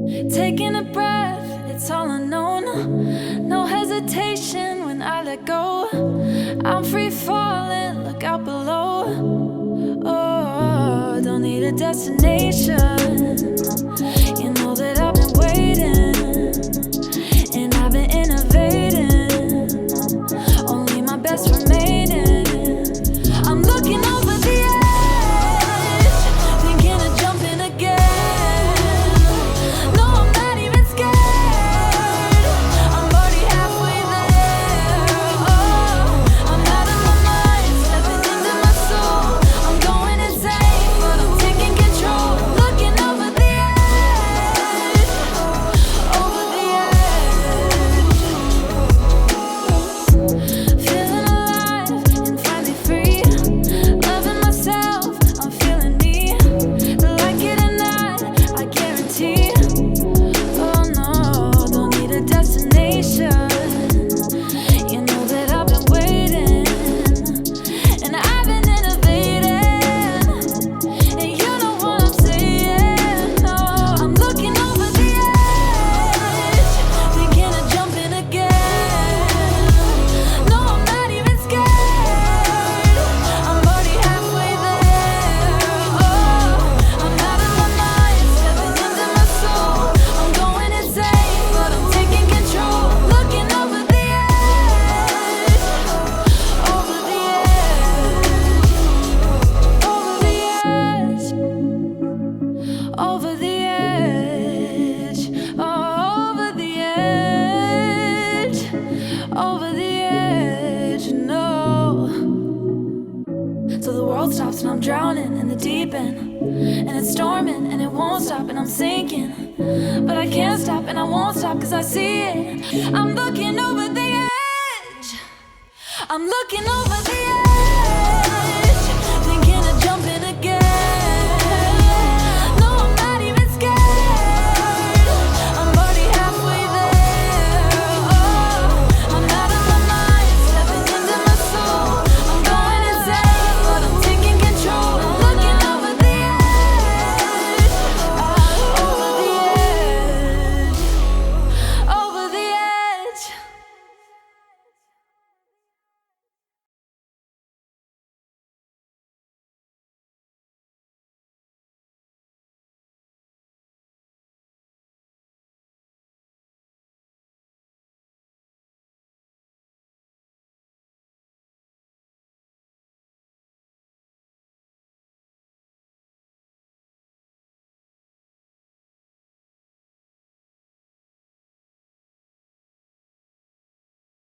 Taking a breath, it's all unknown. No hesitation when I let go. I'm free falling, look out below. Oh, don't need a destination. You know that I've been waiting, and I've been innovating. Only my best remaining. I'm looking over the edge, thinking of jumping again. No, I'm not even scared. I'm already halfway there. Oh, I'm out of my mind, stepping into my soul. I'm going insane, but I'm taking control. Looking over the edge, over the edge. Feeling alive and finally free. Loving myself, I'm feeling me. Like it or not, I guarantee. Oh no, don't need a destination. You know that I've been waiting, and I've been innovating. And you know what I'm saying. No, I'm looking over the edge, thinking of jumping again. No, I'm not even scared. I'm already halfway there. Oh, I'm out of my mind, stepping into my soul. I'm going insane, but I'm taking control. Looking over the edge, over the edge, over the edge, over the edge, over the edge, no. So the world stops and I'm drowning in the deep end, and it's storming and it won't stop and I'm sinking, but I can't stop and I won't stop 'cause I see it. I'm looking over the edge, I'm looking over the edge.